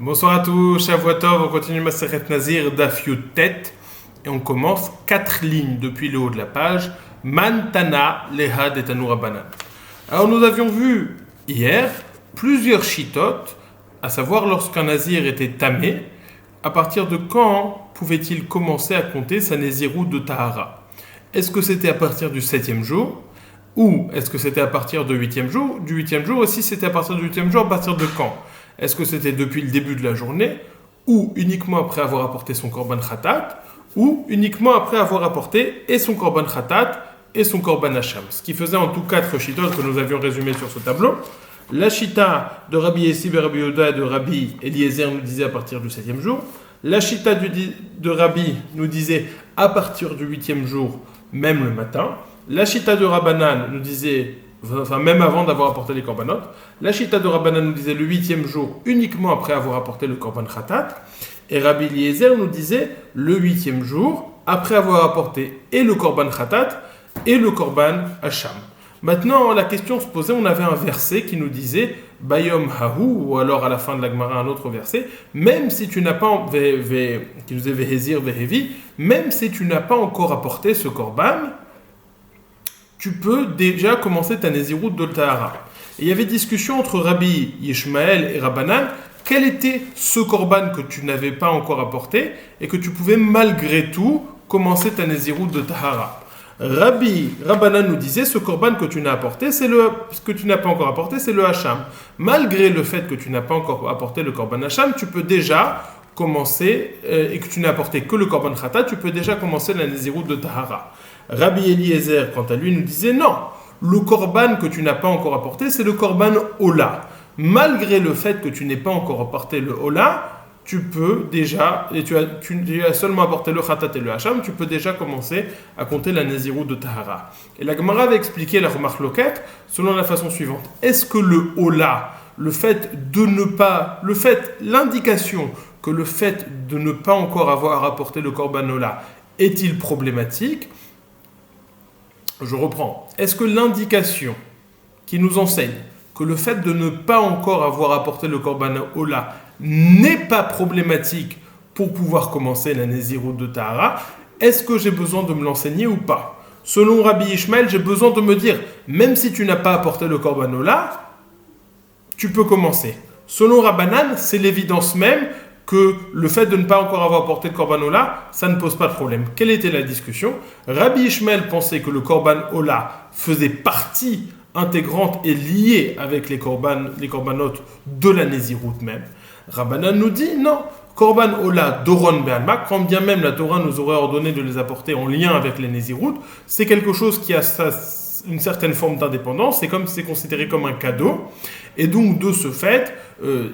Bonsoir à tous, Shavua Tov, on continue Maseret Nazir Daf Tet et on commence 4 lignes depuis le haut de la page. Mantana Leha de Tanoura Banan. Alors nous avions vu hier plusieurs chitotes, à savoir lorsqu'un nazir était tamé, à partir de quand pouvait-il commencer à compter sa nézirut de Tahara? Est-ce que c'était à partir du 7e jour? Ou est-ce que c'était à partir du 8e jour? Du 8e jour, et si c'était à partir du 8e jour, à partir de quand? Est-ce que c'était depuis le début de la journée, ou uniquement après avoir apporté son korban khatat, ou uniquement après avoir apporté et son korban khatat et son korban hacham? Ce qui faisait en tout 4 chitotes que nous avions résumées sur ce tableau. La chita de Rabbi Yessi et Rabbi Yoda et de Rabbi Eliezer nous disait à partir du 7e jour. La chita de Rabbi nous disait à partir du 8e jour, même le matin. La chita de Rabbanan nous disait, enfin même avant d'avoir apporté les korbanot. La chita de Rabbanan nous disait le 8e jour, uniquement après avoir apporté le korban khatat. Et Rabbi Eliezer nous disait le 8e jour, après avoir apporté et le korban khatat et le korban hacham. Maintenant, la question se posait, on avait un verset qui nous disait Bayom Hahu, ou alors à la fin de la Gemara un autre verset, même si tu n'as pas, qui nous disait Vehezir, Vehevi, même si tu n'as pas encore apporté ce korban, tu peux déjà commencer ta nézirut de Tahara. Et il y avait discussion entre Rabbi Yishmael et Rabbanan, quel était ce korban que tu n'avais pas encore apporté et que tu pouvais malgré tout commencer ta nézirut de Tahara. Rabbanan nous disait, ce korban que tu n'as apporté, ce que tu n'as pas encore apporté, c'est le hacham. Malgré le fait que tu n'as pas encore apporté le korban hacham, tu peux déjà commencer, et que tu n'as apporté que le korban khatat, tu peux déjà commencer la nézirut de Tahara. Rabbi Eliezer, quant à lui, nous disait, non, le korban que tu n'as pas encore apporté, c'est le korban Ola. Malgré le fait que tu n'aies pas encore apporté le Ola, tu peux déjà, et tu as seulement apporté le khatat et le hacham, tu peux déjà commencer à compter la nézirut de Tahara. Et la Gemara avait expliqué la remarque loquette selon la façon suivante. Est-ce que le Ola, l'indication que le fait de ne pas encore avoir apporté le korban Ola est-il problématique? Je reprends. Est-ce que l'indication qui nous enseigne que le fait de ne pas encore avoir apporté le korban Ola n'est pas problématique pour pouvoir commencer la nézirut de Tahara, est-ce que j'ai besoin de me l'enseigner ou pas? Selon Rabbi Ishmael, j'ai besoin de me dire, même si tu n'as pas apporté le korban Ola, tu peux commencer. Selon Rabbanan, c'est l'évidence même que le fait de ne pas encore avoir apporté le korban Ola, ça ne pose pas de problème. Quelle était la discussion? Rabbi Ishmael pensait que le korban Ola faisait partie intégrante et liée avec les korbanot de la nézirut même. Rabbanan nous dit non, korban Ola doron be'alma, quand bien même la Torah nous aurait ordonné de les apporter en lien avec les nézirut, c'est quelque chose qui a une certaine forme d'indépendance, c'est considéré comme un cadeau, et donc de ce fait,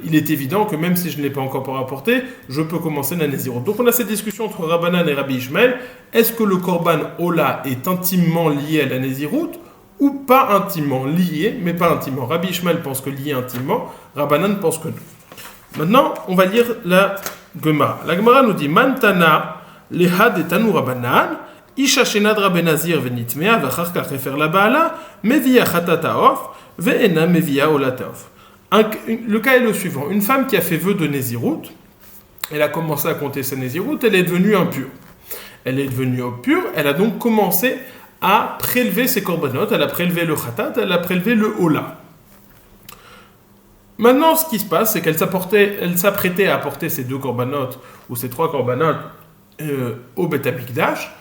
il est évident que même si je ne l'ai pas encore apporté, je peux commencer la nézirut. Donc on a cette discussion entre Rabbanan et Rabbi Ishmael, est-ce que le korban Ola est intimement lié à la nézirut ou pas intimement lié, mais pas intimement? Rabbi Ishmael pense que lié intimement, Rabbanan pense que non. Maintenant, on va lire la Gemara. La Gemara nous dit Mantana leha de Tanoura Banan, Isha shenad Rabbi Nazir venitmea v'achar kach efer la baala, mevia chatata of, ve'ena mevia olata of. Le cas est le suivant. Une femme qui a fait vœu de nézirut, elle a commencé à compter sa nézirut, elle est devenue impure. Elle est devenue impure, elle a donc commencé à prélever ses korbanot, elle a prélevé le khatat, elle a prélevé le ola. Maintenant, ce qui se passe, c'est qu'elle s'apprêtait à apporter ces 2 korbanot, ou ces 3 korbanot, au Beth Amikdash,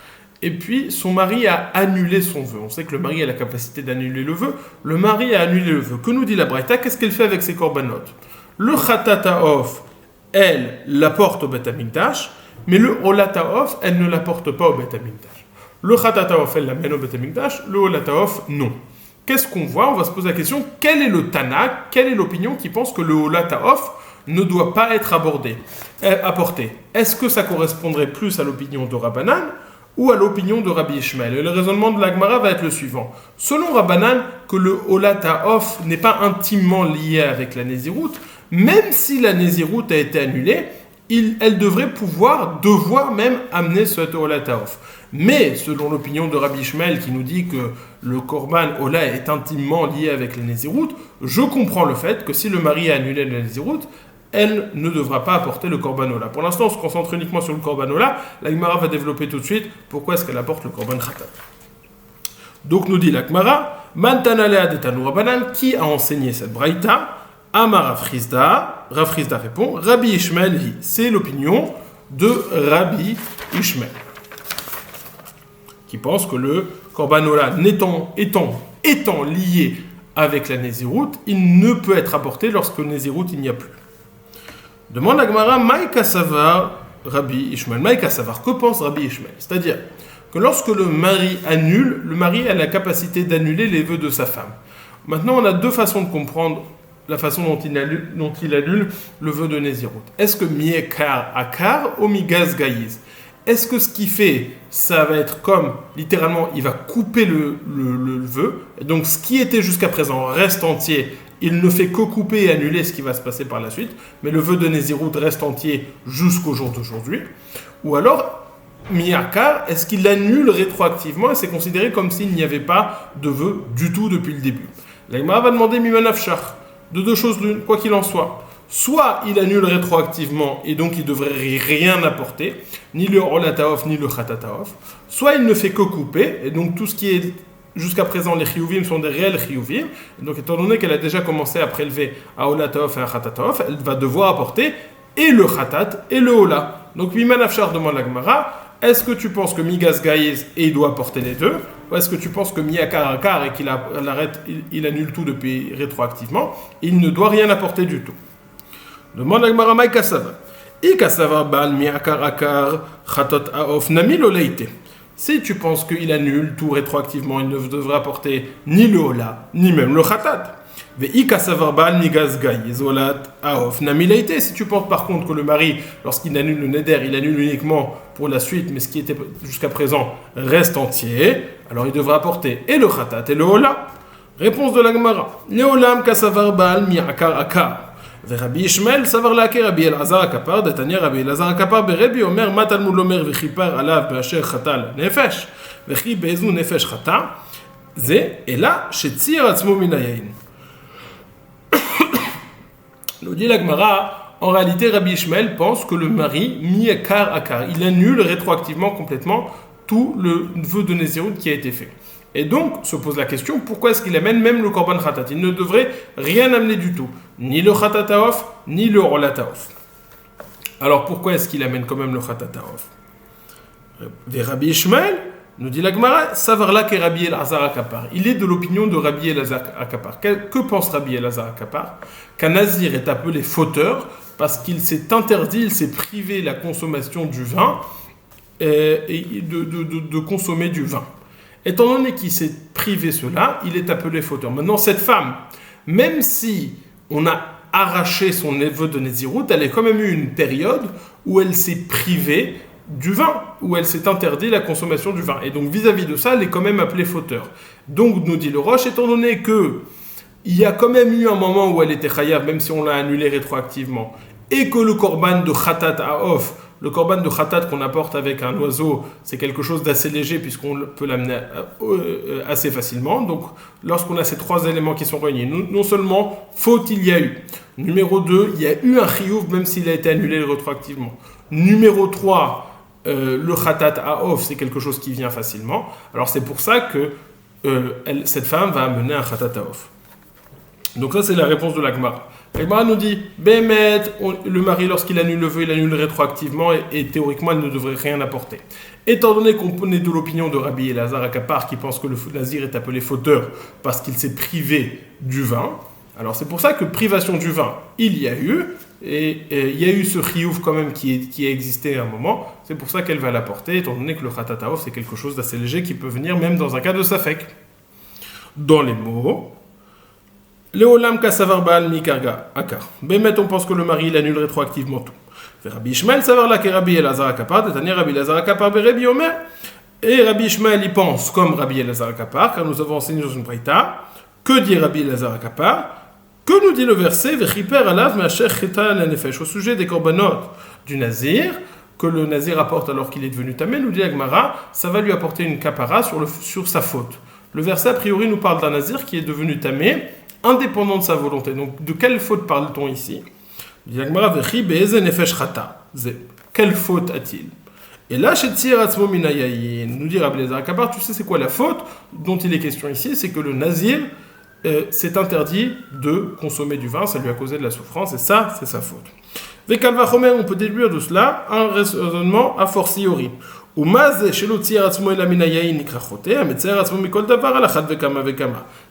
et puis son mari a annulé son vœu. On sait que le mari a la capacité d'annuler le vœu. Le mari a annulé le vœu. Que nous dit la Braïta? Qu'est-ce qu'elle fait avec ses korbanot? Le khatata of, elle l'apporte au Beth Amikdash, mais le olata of, elle ne l'apporte pas au Beth Amikdash. Le khatata of, elle l'amène au Beth Amikdash, le olata of, non. Qu'est-ce qu'on voit? On va se poser la question, quel est le Tana, quelle est l'opinion qui pense que le olata of ne doit pas être apporté? Est-ce que ça correspondrait plus à l'opinion de Rabbanan ou à l'opinion de Rabbi Ishmael? Et le raisonnement de la Gemara va être le suivant. Selon Rabbanan, que le olata of n'est pas intimement lié avec la nézirut, même si la nézirut a été annulée, elle devrait devoir même amener ce olata of. Mais selon l'opinion de Rabbi Ishmael qui nous dit que le korban Ola est intimement lié avec la nézirut, je comprends le fait que si le mari a annulé la nézirut, elle ne devra pas apporter le Korban-Ola. Pour l'instant, on se concentre uniquement sur le Korban-Ola. La Gemara va développer tout de suite pourquoi est-ce qu'elle apporte le Korban Khatat. Donc nous dit la Gemara, Mantana Leha de Tanoura Banan, qui a enseigné cette braïta? Amar Rav Chizda. Rav Chizda répond, Rabbi Ishmael hi. C'est l'opinion de Rabbi Ishmael, qui pense que le Korban-Ola étant lié avec la Nézirut, il ne peut être apporté lorsque Nézirut il n'y a plus. Demande la Gemara, Maïka Savar Rabbi Ishmael. Maïka Savar, que pense Rabbi Ishmael? C'est-à-dire que lorsque le mari annule, le mari a la capacité d'annuler les vœux de sa femme. Maintenant, on a deux façons de comprendre la façon dont il annule le vœu de Nézirut. Est-ce que miekar akar ou migaz gaïz? Est-ce que ce qu'il fait, ça va être comme, littéralement, il va couper le vœu, et donc ce qui était jusqu'à présent reste entier, il ne fait que couper et annuler ce qui va se passer par la suite, mais le vœu de Nézirut reste entier jusqu'au jour d'aujourd'hui. Ou alors, miakar, est-ce qu'il annule rétroactivement et c'est considéré comme s'il n'y avait pas de vœu du tout depuis le début? La Gemara va demander mimanafshar, de deux choses l'une, quoi qu'il en soit. Soit il annule rétroactivement et donc il ne devrait rien apporter, ni le rolataof ni le khatataof. Soit il ne fait que couper, et donc tout ce qui est jusqu'à présent les chiyuvim sont des réels chiyuvim. Donc étant donné qu'elle a déjà commencé à prélever un rolataof et un khatataof, elle va devoir apporter et le khatat et le hola. Donc Miman Afshar demande la Gemara, est-ce que tu penses que Migas Gaïz et il doit apporter les deux? Ou est-ce que tu penses que Miakar Akar et qu'il arrête, il annule tout depuis rétroactivement, il ne doit rien apporter du tout? Demande la Gemara Maï Kassava. I Kassava Bal Miakar Akar Khatot Aof Nami Loleite. Si tu penses qu'il annule tout rétroactivement, il ne devrait apporter ni le hola, ni même le khatat. Si tu penses par contre que le mari, lorsqu'il annule le neder, il annule uniquement pour la suite, mais ce qui était jusqu'à présent reste entier, alors il devra apporter et le khatat et le hola. Réponse de la Gemara. Neolam kasavar baal mi'akar akar. Rabbi Ishmael savar la'aker Rabbi Elazar akapar, d'Atania Rabbi Elazar akapar, beRabbi omer matalmud lomer v'chipar alav be'asher chatal nefesh, v'chi be'ezu nefesh chata, ze ela shetzir atzmo minayayin. Nous dit la Gemara, en réalité, Rabbi Ishmael pense que le mari, mi-akar akar, il annule rétroactivement complètement tout le vœu de Nézirut qui a été fait. Et donc, se pose la question, pourquoi est-ce qu'il amène même le korban khatat? Il ne devrait rien amener du tout, ni le khatataof, ni le rolataof. Alors, pourquoi est-ce qu'il amène quand même le khatataof? Rabbi Ishmael, nous dit la Gemara, savarla que Rabbi Elazar akapar. Il est de l'opinion de Rabbi Elazar akapar. Que pense Rabbi Elazar akapar? Qu'un nazir est appelé fauteur parce qu'il s'est interdit, il s'est privé la consommation du vin et de consommer du vin. Étant donné qu'il s'est privé cela, il est appelé fauteur. Maintenant, cette femme, même si on a arraché son vœu de Nézirut, elle a quand même eu une période où elle s'est privée du vin, où elle s'est interdit la consommation du vin. Et donc, vis-à-vis de ça, elle est quand même appelée fauteur. Donc, nous dit le Roche, étant donné que il y a quand même eu un moment où elle était chayav, même si on l'a annulée rétroactivement, et que le korban de khatat aof, le korban de khatat qu'on apporte avec un oiseau, c'est quelque chose d'assez léger puisqu'on peut l'amener assez facilement. Donc, lorsqu'on a ces trois éléments qui sont réunis, non seulement faute il y a eu. Numéro 2, il y a eu un chiyuv même s'il a été annulé rétroactivement. Numéro 3, le khatat aof, c'est quelque chose qui vient facilement. Alors, c'est pour ça que cette femme va amener un khatat aof. Donc ça, c'est la réponse de la Gemara. La Gemara nous dit, Bémet, le mari, lorsqu'il annule le vœu, il annule rétroactivement et théoriquement, il ne devrait rien apporter. Étant donné qu'on est de l'opinion de Rabbi Elazar akapar, qui pense que le nazir est appelé fauteur parce qu'il s'est privé du vin, alors c'est pour ça que privation du vin, il y a eu, et il y a eu ce chiyuv quand même qui a existé à un moment, c'est pour ça qu'elle va l'apporter, étant donné que le khatataof, c'est quelque chose d'assez léger qui peut venir même dans un cas de safek. Dans les mots, Léolam kasavar baal mikarga akar. Bémet, on pense que le mari il annule rétroactivement tout. Rabbi Ishmael savar la que Rabbi Elazar akapar, d'Atania Rabbi Elazar akapar beRabbi omer. Et Rabbi Ishmael y pense comme Rabbi Elazar akapar, car nous avons enseigné dans une braïta. Que dit Rabbi Elazar akapar? Que nous dit le verset Vechiper alav ma'asher chita l'nefesh, au sujet des korbanot du nazir que le nazir apporte alors qu'il est devenu tamé, nous dit la Gemara, ça va lui apporter une kapara sur sa faute. Le verset a priori nous parle d'un nazir qui est devenu tamé indépendant de sa volonté. Donc, de quelle faute parle-t-on ici? Dit la Gemara, Vechi be'eze nefesh chata. Quelle faute a-t-il? Et là, chez Tzir Atzmo Minayayin, nous dit Rabbi Elazar HaKapar, tu sais c'est quoi la faute dont il est question ici? C'est que le nazir s'est interdit de consommer du vin, ça lui a causé de la souffrance, et ça, c'est sa faute. Vekal vachomer, on peut déduire de cela un raisonnement a fortiori.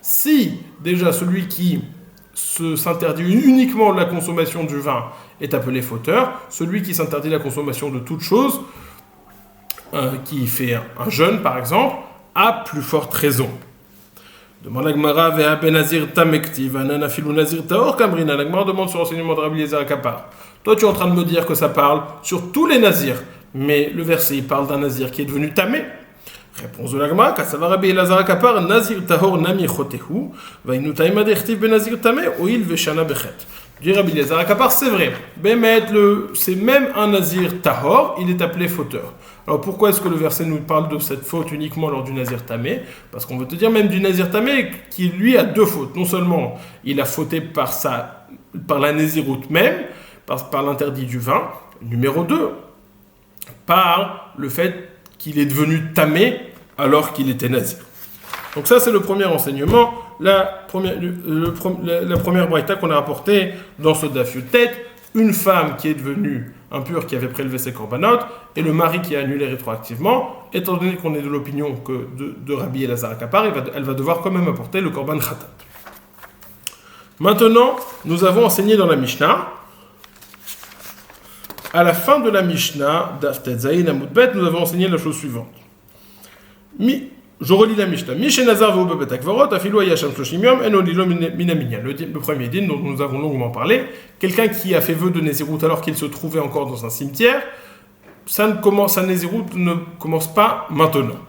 Si déjà celui qui s'interdit uniquement de la consommation du vin est appelé fauteur, celui qui s'interdit la consommation de toute chose, qui fait un jeûne par exemple, a plus forte raison. Demande la Gemara, Ve'a ben Nazir tamektiv, anana filou Nazir taor kamrina. La Gemara demande sur l'enseignement de Rabbi Elazar HaKapar. Toi, tu es en train de me dire que ça parle sur tous les nazirs, mais le verset il parle d'un nazir qui est devenu tamé. Réponse de la Gemara, Kassava Rabbi Elazar HaKapar, Nazir tahor nami chotehu, vainu taima dechtiv ben Nazir tamé, oil veshana bechet. Dit Rabbi Elazar HaKapar, c'est vrai. C'est même un nazir tahor, il est appelé fauteur. Alors pourquoi est-ce que le verset nous parle de cette faute uniquement lors du nazir tamé? Parce qu'on veut te dire même du nazir tamé qui lui a deux fautes. Non seulement il a fauté par la naziroute même, par l'interdit du vin, numéro 2, par le fait qu'il est devenu tamé alors qu'il était nazir. Donc ça c'est le premier enseignement, la première braïta qu'on a apportée dans ce daf Yutet, une femme qui est devenue impure, qui avait prélevé ses korbanot, et le mari qui a annulé rétroactivement, étant donné qu'on est de l'opinion que de Rabbi Elazar HaKapar, elle va devoir quand même apporter le korban khatat. Maintenant, nous avons enseigné dans la Mishnah, à la fin de la Mishnah, Daf Tetzaïn Amud Bet, nous avons enseigné la chose suivante. Je relis la Mishnah. Le premier din dont nous avons longuement parlé, quelqu'un qui a fait vœu de Nézirut alors qu'il se trouvait encore dans un cimetière, sa Nézirut ne commence pas maintenant.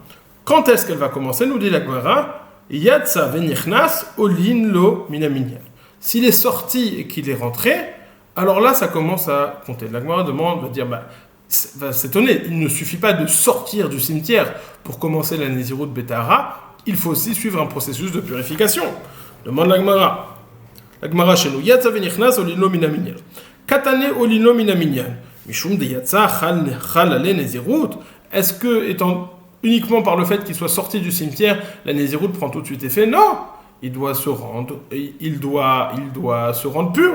Quand est-ce qu'elle va commencer? Nous dit la Gemara, Yatsa venichnas olin lo minaminyan. S'il est sorti et qu'il est rentré, alors là ça commence à compter. La Gemara va dire, va s'étonner, il ne suffit pas de sortir du cimetière pour commencer la Nézirut Betahara, il faut aussi suivre un processus de purification. Demande la Gemara. La Gemara chez nous, Yatsa venichnas olino minaminyan. Katane olino minaminyan. Mishum de Yatsa chal ale Nézirut. Est-ce que, étant uniquement par le fait qu'il soit sorti du cimetière, la Nézirut prend tout de suite effet? Non, il doit se rendre pur.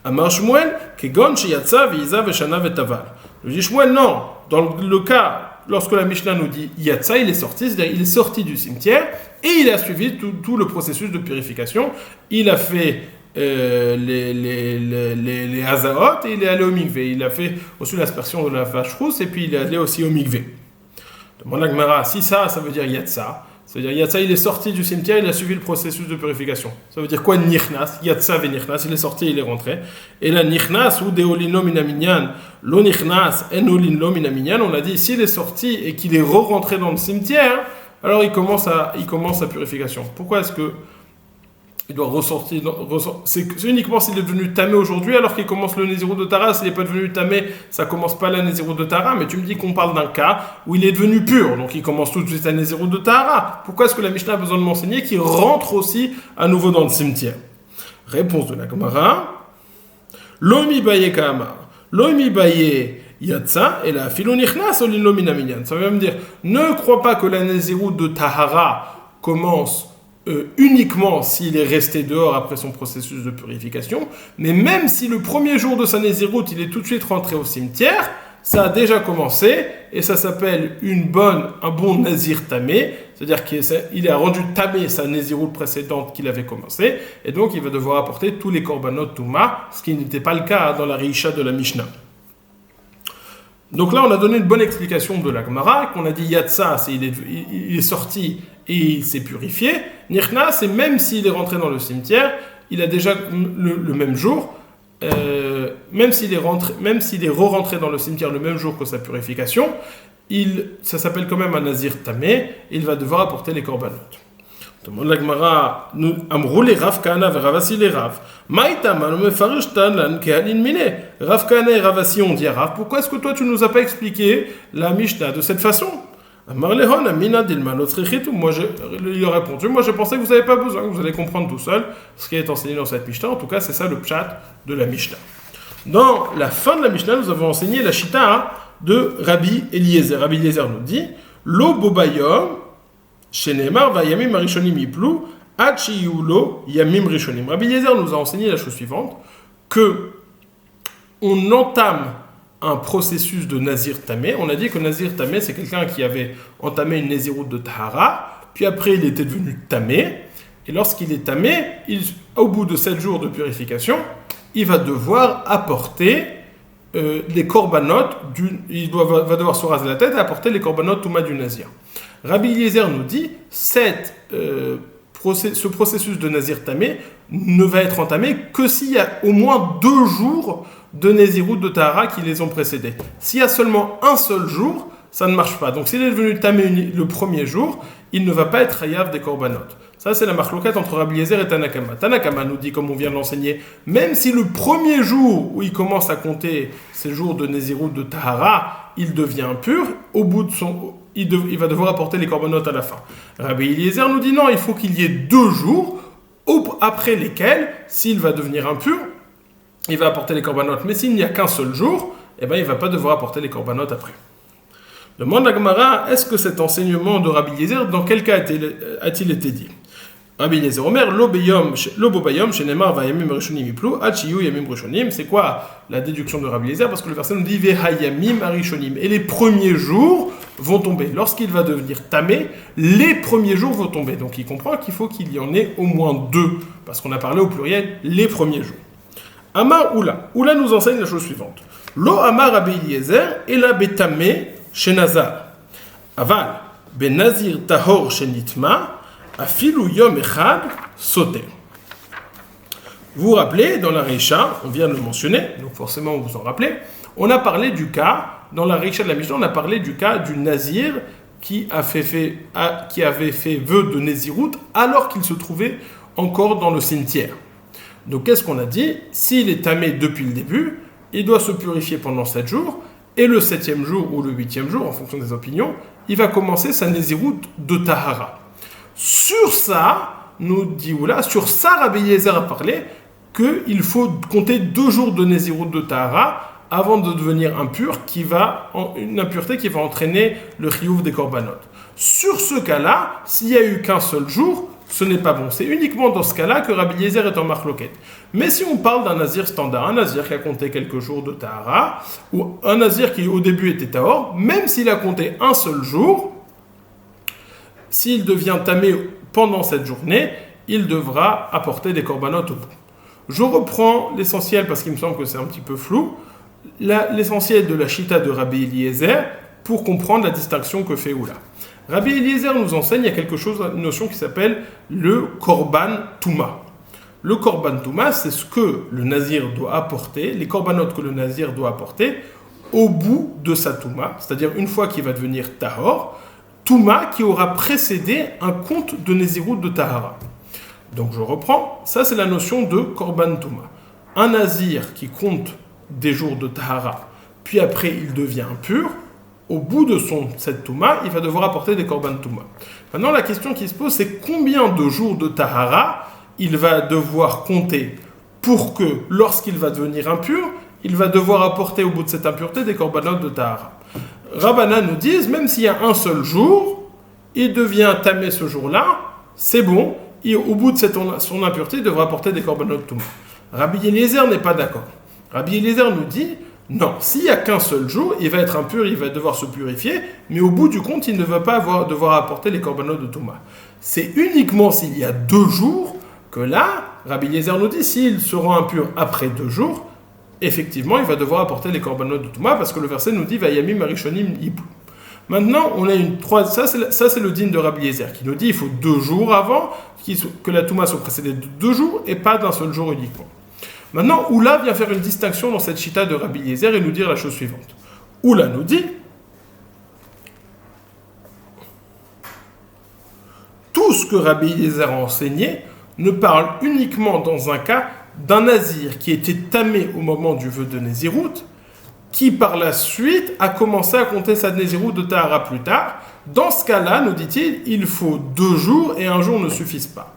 Amar Shmuel, Kegon Sheyatsa ve'iza veshana vetaval. Le dit Shmuel, non. Dans le cas, lorsque la Mishnah nous dit Yatsa, il est sorti, c'est-à-dire il est sorti du cimetière et il a suivi tout le processus de purification. Il a fait les Hazaot et il est allé au mikvé. Il a fait aussi l'aspersion de la vache rousse et puis il est allé aussi au mikvé. Demande la Gemara, si ça veut dire Yatsa. C'est-à-dire, Yatsa, il est sorti du cimetière, il a suivi le processus de purification. Ça veut dire quoi, Nichnas? Yatsa ve Nichnas, il est sorti, il est rentré. Et là, Nichnas, ou de Olino Minaminyan, lo Nichnas, en Olino Minaminyan, on a dit, s'il est sorti et qu'il est re-rentré dans le cimetière, alors il commence sa purification. Pourquoi est-ce que il doit ressortir? C'est uniquement s'il est devenu tamé aujourd'hui, alors qu'il commence le Nézirut de Tara. S'il n'est pas devenu tamé, ça commence pas la Nézirut de Tara. Mais tu me dis qu'on parle d'un cas où il est devenu pur, donc il commence tout de suite la Nézirut de Tara. Pourquoi est-ce que la Mishnah a besoin de m'enseigner qu'il rentre aussi à nouveau dans le cimetière? Réponse de la Gemara. Lomi baye kama, lomi baye yatsa, et la filo nichnas olino minaminyan. Ça veut me dire, ne crois pas que la Nézirut de Tahara commence uniquement s'il est resté dehors après son processus de purification, mais même si le premier jour de sa Nézirut, il est tout de suite rentré au cimetière, ça a déjà commencé, et ça s'appelle un bon Nazir tamé, c'est-à-dire qu'il a rendu tamé sa Nézirut précédente qu'il avait commencé, et donc il va devoir apporter tous les korbanot touma, ce qui n'était pas le cas dans la Reisha de la Mishnah. Donc là, on a donné une bonne explication de la Gemara, qu'on a dit Yatsa, il est sorti et il s'est purifié. Nichna, c'est même s'il est rentré dans le cimetière, il a déjà le même jour, même s'il est re-rentré dans le cimetière le même jour que sa purification, ça s'appelle quand même un Nazir tamé, il va devoir apporter les korbanot. Demande la Gemara, Amrou les Rav Kahana et Ravasi les Rav. Maïtam, me farishtan lan kehalin mine. Rav Kahana et Ravasi ont dit à Rav, pourquoi est-ce que toi tu nous as pas expliqué la Mishnah de cette façon? Amar lehon amina dilman otzrichitu. Il a répondu, moi je pensais que vous n'avez pas besoin, que vous allez comprendre tout seul ce qui est enseigné dans cette Mishnah. En tout cas, c'est ça le pshat de la Mishnah. Dans la fin de la Mishnah, nous avons enseigné la Shita de Rabbi Eliezer. Rabbi Eliezer nous dit Lo bobayom, shenemar va yamim arishonim yiplu, ad sheyulo yamim rishonim. Rabbi Eliezer nous a enseigné la chose suivante que on entame un processus de Nazir Tamé. On a dit que Nazir Tamé, c'est quelqu'un qui avait entamé une Naziroute de Tahara, puis après il était devenu Tamé, et lorsqu'il est Tamé, au bout de 7 jours de purification, il va devoir apporter les corbanotes, va devoir se raser la tête et apporter les corbanotes Touma du Nazir. Rabbi Eliezer nous dit, ce processus de Nazir Tamé ne va être entamé que s'il y a au moins 2 jours de Naziroute de Tahara qui les ont précédés. S'il y a seulement un seul jour, ça ne marche pas. Donc s'il est devenu Tamé le premier jour, il ne va pas être Hayav des corbanotes. Ça, c'est la marloquette entre Rabbi Eliezer et Tanakama. Tanakama nous dit, comme on vient de l'enseigner, même si le premier jour où il commence à compter ces jours de Naziroute de Tahara, il devient impur, au bout de il va devoir apporter les corbanotes à la fin. Rabbi Eliezer nous dit non, il faut qu'il y ait 2 jours après lesquels, s'il va devenir impur, il va apporter les corbanotes. Mais s'il n'y a qu'un seul jour, eh ben, il ne va pas devoir apporter les corbanotes après. Demande la Gemara, est-ce que cet enseignement de Rabbi Eliezer, dans quel cas a-t-il été dit? Rabbi Eliezer Omer, lo bobayom, shenemar va yamim rishonim yiplu, ad shiyu yamim rishonim. C'est quoi la déduction de Rabbi Eliezer? Parce que le verset nous dit veha yamim arishonim. Et les premiers jours vont tomber. Lorsqu'il va devenir tamé, les premiers jours vont tomber. Donc il comprend qu'il faut qu'il y en ait au moins 2. Parce qu'on a parlé au pluriel les premiers jours. Amar Oula. Oula nous enseigne la chose suivante. Lo amar Rabbi Eliezer, ela betamé shenazar. Aval, benazir tahor shenitma. Afilu yom echad soter. Vous vous rappelez, dans la Reisha, on vient de le mentionner, donc forcément vous vous en rappelez, on a parlé du cas, dans la Reisha de la Mishnah, on a parlé du cas du Nazir qui avait fait vœu de Néziroute alors qu'il se trouvait encore dans le cimetière. Donc qu'est-ce qu'on a dit? S'il est tamé depuis le début, il doit se purifier pendant 7 jours, et le 7e jour ou le 8e jour, en fonction des opinions, il va commencer sa Néziroute de Tahara. Sur ça, nous dit Oula, sur ça, Rabbi Eliezer a parlé qu'il faut compter 2 jours de Néziroute de Tahara avant de devenir impur, une impureté qui va entraîner le chiyuv des corbanotes. Sur ce cas-là, s'il n'y a eu qu'un seul jour, ce n'est pas bon. C'est uniquement dans ce cas-là que Rabbi Eliezer est en marloquette. Mais si on parle d'un nazir standard, un nazir qui a compté quelques jours de Tahara, ou un nazir qui au début était tahor, même s'il a compté un seul jour, s'il devient tamé pendant cette journée, il devra apporter des corbanotes au bout. Je reprends l'essentiel parce qu'il me semble que c'est un petit peu flou. L'essentiel de la Shita de Rabbi Eliezer pour comprendre la distinction que fait Oula. Rabbi Eliezer nous enseigne, il y a une notion qui s'appelle le Korban Touma. Le Korban Touma, c'est ce que le Nazir doit apporter, les corbanotes que le Nazir doit apporter au bout de sa Touma, c'est-à-dire une fois qu'il va devenir Tahor, Touma qui aura précédé un compte de Néziroute de Tahara. Donc je reprends, ça c'est la notion de Korban Touma. Un Nazir qui compte des jours de Tahara, puis après il devient impur, au bout de cette Touma, il va devoir apporter des Korban Touma. Maintenant la question qui se pose, c'est combien de jours de Tahara il va devoir compter pour que, lorsqu'il va devenir impur, il va devoir apporter au bout de cette impureté des corbanotes de Tahara. Rabbana nous disent, même s'il y a un seul jour, il devient tamé ce jour-là, c'est bon, et au bout de son impureté, il devra apporter des corbanotes Touma. Rabbi Eliezer n'est pas d'accord. Rabbi Eliezer nous dit, non, s'il n'y a qu'un seul jour, il va être impur, il va devoir se purifier, mais au bout du compte, il ne va pas devoir apporter les corbanotes de Touma. C'est uniquement s'il y a 2 jours que là, Rabbi Eliezer nous dit, s'il se rend impur après 2 jours, effectivement, il va devoir apporter les corbanotes de Touma, parce que le verset nous dit, Vayamim arishonim yiplu. Maintenant, on a ça c'est le din de Rabbi Eliezer, qui nous dit, il faut 2 jours avant, que la Touma soit précédée de 2 jours, et pas d'un seul jour uniquement. Maintenant, Oula vient faire une distinction dans cette chita de Rabbi Eliezer et nous dire la chose suivante. Oula nous dit, tout ce que Rabbi Eliezer a enseigné ne parle uniquement dans un cas d'un nazir qui était tamé au moment du vœu de Néziroute, qui par la suite a commencé à compter sa Néziroute de Tahara plus tard. Dans ce cas-là, nous dit-il, il faut 2 jours et 1 jour ne suffisent pas.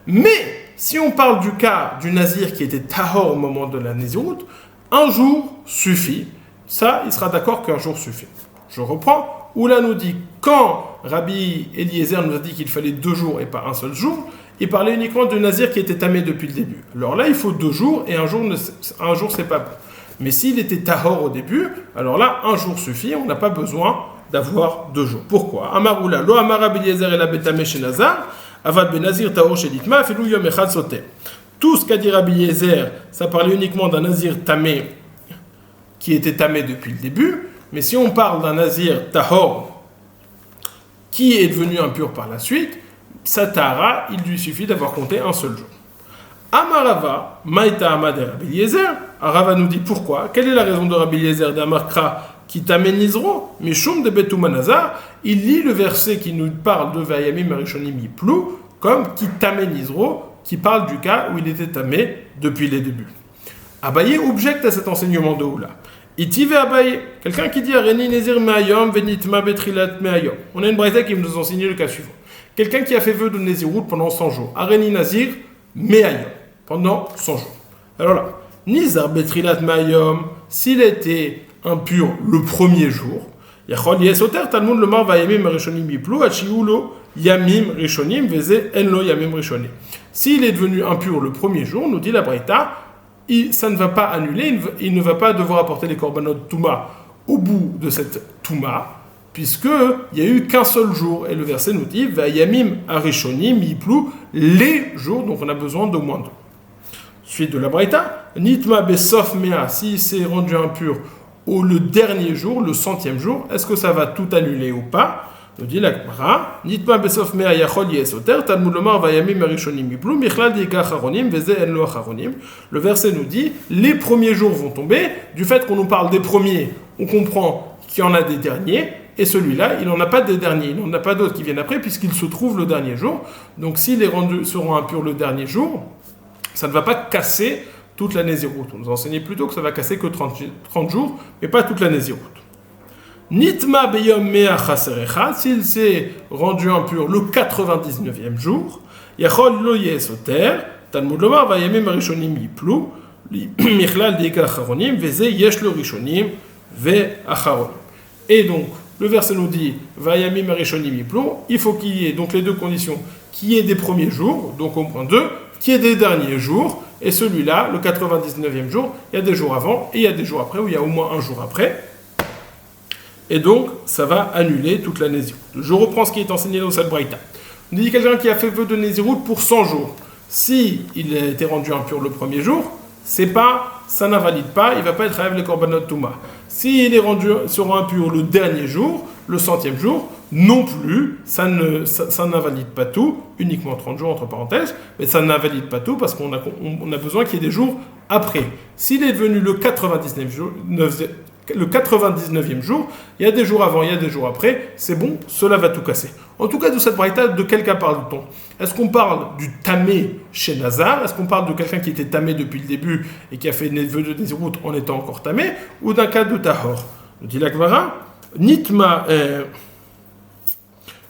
Mais si on parle du cas du nazir qui était tahor au moment de la Néziroute, un jour suffit. Ça, il sera d'accord qu'un jour suffit. Je reprends. Oula nous dit, quand Rabbi Eliezer nous a dit qu'il fallait 2 jours et pas un seul jour, il parlait uniquement de nazir qui était tamé depuis le début. Alors là, il faut 2 jours et un jour, c'est pas bon. Mais s'il était tahor au début, alors là, un jour suffit, on n'a pas besoin d'avoir 2 jours. Pourquoi? Amaroula, lo amar Rabbi Eliezer et la betame chez Nazar, avad benazir tahor chez Ditma, filou yom echad sote. Tout ce qu'a dit Rabbi Eliezer, ça parlait uniquement d'un nazir tamé qui était tamé depuis le début. Mais si on parle d'un nazir tahor qui est devenu impur par la suite, sa tahara, il lui suffit d'avoir compté un seul jour. Amarava, maïta amad Rabbi Eliezer. Rava nous dit pourquoi. Quelle est la raison de Rabbi Eliezer d'Amarkra qui t'amènisero Mishum de Betoumanazar. Il lit le verset qui nous parle de Vayamim Arishonim Yiplou comme qui t'amènisero, qui parle du cas où il était tamé depuis les débuts. Abaye objecte à cet enseignement de Oula. Itive Abaye, quelqu'un qui dit Areni Nezir Me'ayom Venitma Betrilat Me'ayom. On a une braïta qui nous enseigne le cas suivant. Quelqu'un qui a fait vœu de Nézirut pendant 100 jours. Areni Nazir Me'ayom. Pendant 100 jours. Alors là, Nizar Betrilat Me'ayom, s'il était impur le premier jour, Yachol Yesoter Talmud Lomar Vayamim Rishonim Yiplou Achiulo Yamim Rishonim Veze Enlo Yamim Rishonim. S'il est devenu impur le premier jour, nous dit la braïta, ça ne va pas annuler, il ne va pas devoir apporter les korbanot Touma au bout de cette Touma, puisqu'il n'y a eu qu'un seul jour. Et le verset nous dit Vayamim Arishonim Yiplou, les jours, donc on a besoin d'au moins 2. Suite de la braïta, Nitma Besof Mea, s'il s'est rendu impur le dernier jour, le 100e jour, est-ce que ça va tout annuler ou pas? Nous dit la Gemara, Nitma Besof Mea Yachol Yesoter, Talmud Lomar Vayamim Arishonim Yiplou, Michlal Dika Acharonim, Veze Enlo Acharonim. Le verset nous dit, les premiers jours vont tomber, du fait qu'on nous parle des premiers, on comprend qu'il y en a des derniers, et celui-là, il n'en a pas des derniers, il n'en a pas d'autres qui viennent après, puisqu'il se trouve le dernier jour. Donc s'il est rendu, seront impurs le dernier jour, ça ne va pas casser toute la Nézirut. On nous enseignait plutôt que ça va casser que 30 jours, mais pas toute la Nézirut. Nitma beyom mea chaserecha, s'il s'est rendu impur le 99e jour, yachol lo yesoter, Talmud lomar vayamim arishonim yiplou, michlal deika acharonim, veze yesh lo rishonim ve acharonim. Et donc, le verset nous dit, vayamim arishonim yiplou, il faut qu'il y ait donc les deux conditions, qu'il y ait des premiers jours, donc au point 2, qu'il y ait des derniers jours, et celui-là, le 99e jour, il y a des jours avant, et il y a des jours après, ou il y a au moins un jour après. Et donc, ça va annuler toute la Nézirut. Je reprends ce qui est enseigné dans cette braïta. On dit quelqu'un qui a fait vœu de Nézirut pour 100 jours. Si il a été rendu impur le premier jour, ça n'invalide pas, il ne va pas être avec les korbanot Touma. S'il est sera impur le dernier jour, le 100e jour, non plus, ça n'invalide pas tout, uniquement 30 jours entre parenthèses, mais ça n'invalide pas tout parce qu'on a besoin qu'il y ait des jours après. S'il est devenu le 99e jour, il y a des jours avant, il y a des jours après, c'est bon, cela va tout casser. En tout cas, de cette braïta, de quel cas parle-t-on? Est-ce qu'on parle du tamé chez Nazar? Est-ce qu'on parle de quelqu'un qui était tamé depuis le début et qui a fait des vœux de Nézirut en étant encore tamé? Ou d'un cas de tahor? Nous dit la Gemara, Nitma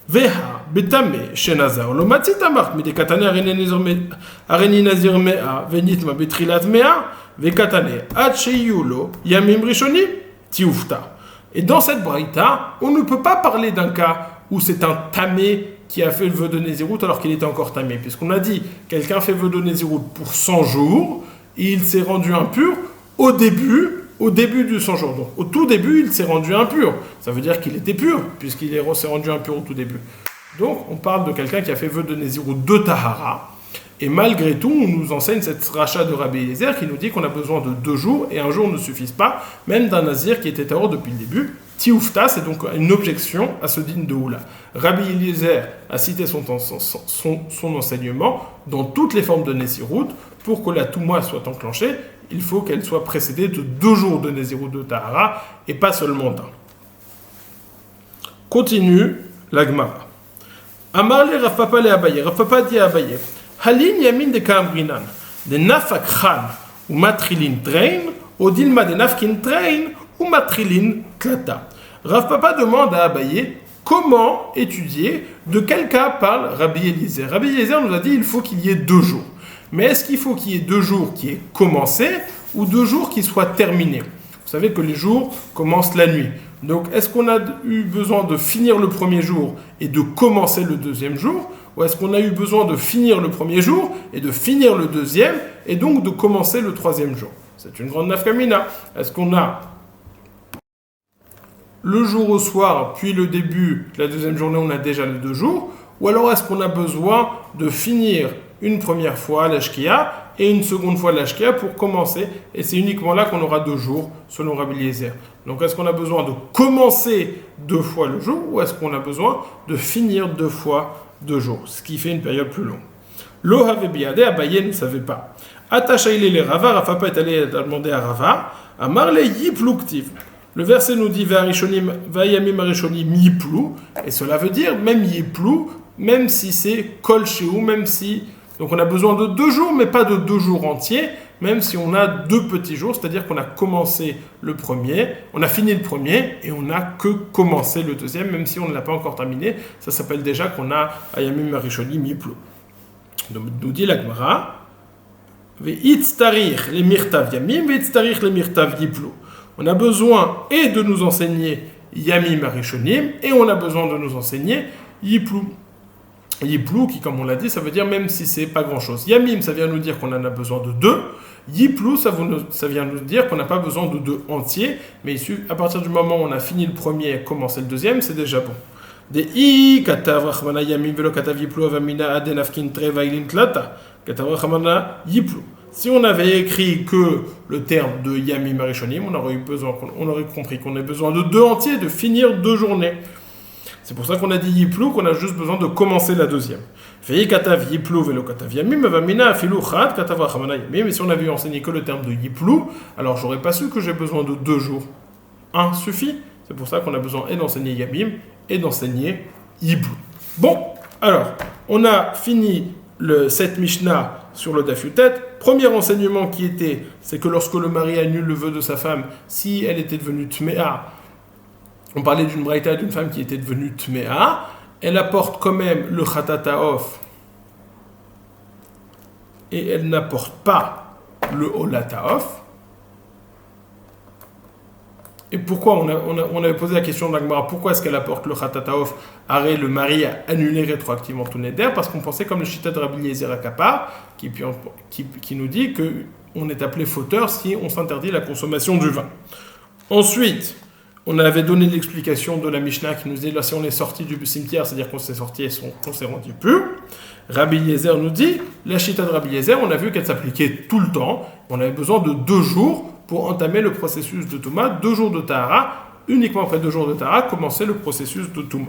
Veha betame chez Nazar. Le matzit amart, mais des katane areni nazir mea, venitma betrilat mea, vekatane acheyulo yamim rishonim tiufta. Et dans cette braïta, on ne peut pas parler d'un cas où c'est un tamé qui a fait le vœu de Nézirut alors qu'il était encore tamé, puisqu'on a dit quelqu'un fait vœu de Nézirut pour 100 jours, et il s'est rendu impur au début du 100 jours. Donc, au tout début, il s'est rendu impur. Ça veut dire qu'il était pur, puisqu'il s'est rendu impur au tout début. Donc, on parle de quelqu'un qui a fait vœu de Nézirut de Tahara. Et malgré tout, on nous enseigne cette rachat de Rabbi Eliezer qui nous dit qu'on a besoin de 2 jours, et un jour ne suffisent pas, même d'un nazir qui était tahor depuis le début. Tioufta, c'est donc une objection à ce din de Oula. Rabbi Eliezer a cité son enseignement dans toutes les formes de Nézirut. Pour que la Touma soit enclenchée, il faut qu'elle soit précédée de 2 jours de Nézirut de Tahara, et pas seulement d'un. Continue la Gemara. Amarle Rav Papa le Abaye. Rav Papa dit à Abaye, Halin yamin de Kambrinan, de Nafak Khan ou Matrilin Train, ou Dilma de Nafkin Train ou Matrilin Klata. Rav Papa demande à Abaye comment étudier, de quel cas parle Rabbi Eliezer. Rabbi Eliezer nous a dit qu'il faut qu'il y ait 2 jours. Mais est-ce qu'il faut qu'il y ait 2 jours qui aient commencé ou 2 jours qui soient terminés. Vous savez que les jours commencent la nuit. Donc, est-ce qu'on a eu besoin de finir le premier jour et de commencer le deuxième jour? Ou est-ce qu'on a eu besoin de finir le premier jour et de finir le deuxième et donc de commencer le troisième jour? C'est une grande nafkamina. Est-ce qu'on a le jour au soir, puis le début, la deuxième journée, on a déjà les 2 jours? Ou alors est-ce qu'on a besoin de finir une première fois l'ashkia et une seconde fois l'ashkia pour commencer? Et c'est uniquement là qu'on aura 2 jours, selon Rabbi Eliezer. Donc est-ce qu'on a besoin de commencer 2 fois le jour ou est-ce qu'on a besoin de finir 2 fois 2 jours? Ce qui fait une période plus longue. Lo have biade, Abaye ne savait pas. Attachaïle les Rava, Rafa est allé demander à Rava, à Marle Yipluktiv. Le verset nous dit Vayamim Arishonim Yiplu, et cela veut dire même Yiplu, même si c'est Kol Shehu, même si. Donc on a besoin de 2 jours, mais pas de 2 jours entiers, même si on a 2 petits jours, c'est-à-dire qu'on a commencé le premier, on a fini le premier, et on n'a que commencé le deuxième, même si on ne l'a pas encore terminé. Ça s'appelle déjà qu'on a Ayamim Arishonim Yiplu. Donc nous dit la Gemara Ve'itztarich les mirtav yamim, ve'itztarich les mirtav yiplu. On a besoin et de nous enseigner Yamim Arishonim et on a besoin de nous enseigner Yiplu. Yiplu, qui, comme on l'a dit, ça veut dire même si c'est pas grand-chose. Yamim, ça vient nous dire qu'on en a besoin de 2. Yiplu, ça vient nous dire qu'on n'a pas besoin de 2 entiers, mais à partir du moment où on a fini le premier et commencé le deuxième, c'est déjà bon. Des I, katav rachmana yamim velo katav yiplu avamina adenafkin trevailin tlata, katav rachmana yiplu. Si on avait écrit que le terme de Yamim Arishonim, on aurait compris qu'on a besoin de 2 entiers, de finir 2 journées. C'est pour ça qu'on a dit Yiplu, qu'on a juste besoin de commencer la deuxième. Mais si on avait enseigné que le terme de Yiplu, alors j'aurais pas su que j'ai besoin de 2 jours. 1 suffit. C'est pour ça qu'on a besoin et d'enseigner Yamim et d'enseigner Yiplu. Bon, alors, on a fini cette Mishnah sur le Daf Yutet. Premier enseignement c'est que lorsque le mari annule le vœu de sa femme, si elle était devenue Tméa, on parlait d'une braïta d'une femme qui était devenue Tméa, elle apporte quand même le Khatataof et elle n'apporte pas le Olataof. Et pourquoi on avait posé la question de la Gemara, pourquoi est-ce qu'elle apporte le Khatataof? Arrêt, le mari a annulé rétroactivement tout Neder, parce qu'on pensait comme le Shita de Rabbi Eliezer Akapa, qui nous dit qu'on est appelé fauteur si on s'interdit la consommation du vin. Ensuite, on avait donné l'explication de la Mishnah qui nous dit là, si on est sorti du cimetière, c'est-à-dire qu'on s'est sorti et qu'on s'est rendu pur. Rabbi Eliezer nous dit, la Shita de Rabbi Eliezer, on a vu qu'elle s'appliquait tout le temps, on avait besoin de 2 jours pour entamer le processus de Touma, 2 jours de Tahara, uniquement après 2 jours de Tahara, commencer le processus de Touma.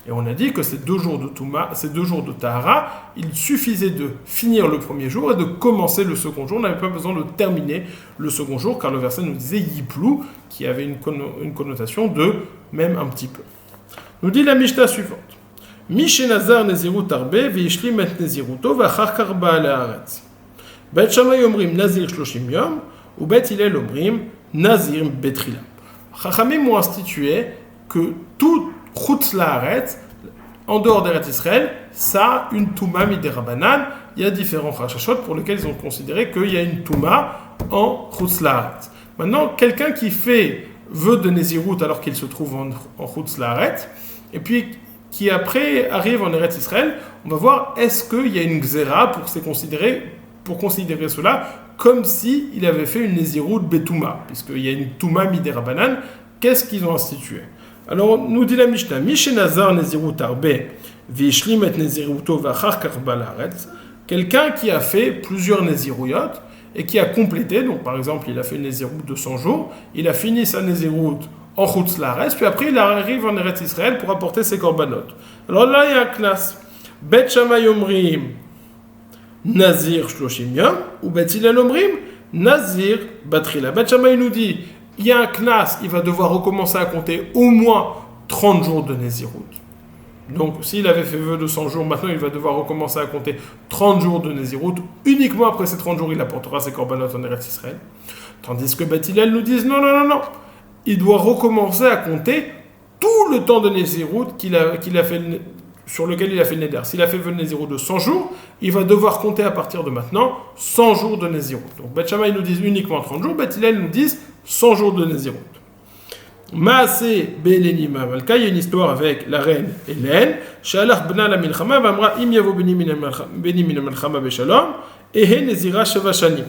Et on a dit que ces 2 jours de Touma, ces 2 jours de Tahara, il suffisait de finir le premier jour et de commencer le second jour. On n'avait pas besoin de terminer le second jour, car le verset nous disait Yiplu, qui avait une connotation de même un petit peu. Nous dit la Mishnah suivante. Mishenazar nezirut arbe, veishlim et neziruto, vachar karba laaretz. Bet Shammai omrim nazir shloshim yom, ou Bet Hillel omrim nazir betrila. Chachamim ont institué que tout Chutz laaretz, en dehors d'Eretz Israël, ça a une Touma midérabanan. Il y a différents rachachot pour lesquels ils ont considéré qu'il y a une Touma en Chutz laaretz. Maintenant, quelqu'un qui fait vœu de Nézirut alors qu'il se trouve en Chutz laaretz, et puis qui après arrive en Eretz Israël, on va voir est-ce qu'il y a une Gzera pour considérer cela comme s'il avait fait une Nézirut Betouma, puisqu'il y a une Touma midérabanan. Qu'est-ce qu'ils ont institué? Alors, nous dit la Mishnah, Mishenazar Nezirut Arbe, Vishlim et Neziruto Vachar Karba Laaretz, quelqu'un qui a fait plusieurs Neziruyot et qui a complété, donc par exemple, il a fait une Nezirut de 100 jours, il a fini sa Nezirut en Chutz Laaretz, puis après il arrive en Eretz Israël pour apporter ses korbanot. Alors là, il y a un knas. Bet Shammai Omrim Nazir Shloshim Yom, ou Bet Hillel Omrim Nazir Batrila. Bet Shammai nous dit, il y a un knas, il va devoir recommencer à compter au moins 30 jours de Nézirut. Donc, s'il avait fait vœu de 100 jours, maintenant il va devoir recommencer à compter 30 jours de Nézirut. Uniquement après ces 30 jours, il apportera ses korbanot en Eretz Israël. Tandis que Bet Hillel nous dit non. Il doit recommencer à compter tout le temps de Nézirut qu'il a fait sur lequel il a fait le Néder. S'il a fait le Nézirut de 100 jours, il va devoir compter à partir de maintenant 100 jours de Nézirut. Donc Beth Shammai nous dit uniquement 30 jours, Beth Hillel nous dit 100 jours de Nézirut. Maaseh Be'eleni Malka, il y a une histoire avec la reine Hélène. Shalach bna la milchama, v'amra im yavo beni min al-milchama beshalom, ehe nezira sheva shanim.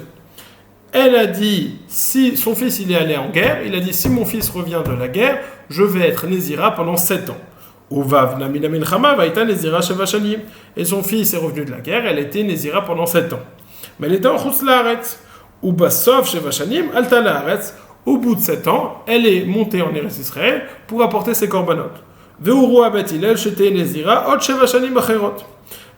Elle a dit, si son fils il est allé en guerre, il a dit, si mon fils revient de la guerre, je vais être Nézira pendant 7 ans. Uvav na min al-milchama va'ita nezira sheva shanim. Et son fils est revenu de la guerre, elle était Nézira pendant 7 ans. Mais elle était en chutz la'aretz. Ubasov sheva shanim alta la'aretz. Au bout de 7 ans, elle est montée en Eretz Israël pour apporter ses korbanot. Ve'urua Beth Hillel shete nezira od sheva shanim acherot.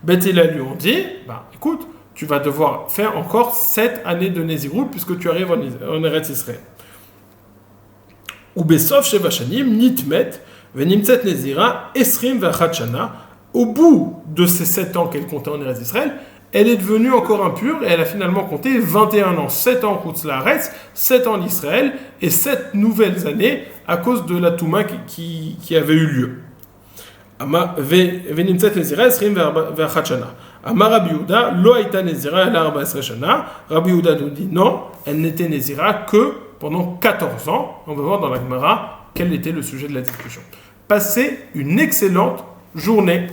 Beth Hillel lui ont dit, écoute, tu vas devoir faire encore 7 années de Nézirut puisque tu arrives en Eretz Israël. Ubesov sheva shanim nitmet ve'nimtzet nezira esrim ve'achat shana. Au bout de ces 7 ans qu'elle comptait en Eretz Israël, elle est devenue encore impure et elle a finalement compté 21 ans, 7 ans en Chutz La'aretz, 7 ans en Israël et 7 nouvelles années à cause de la Touma qui avait eu lieu. Ve'nimtzet nezira esrim ve'achat shana. Amar Rabbi Yehuda, lo haïta nezira ala 14 shana. Rabbi Yehuda nous dit non, elle n'était nezira que pendant 14 ans. On va voir dans la Gemara quel était le sujet de la discussion. Passez une excellente journée.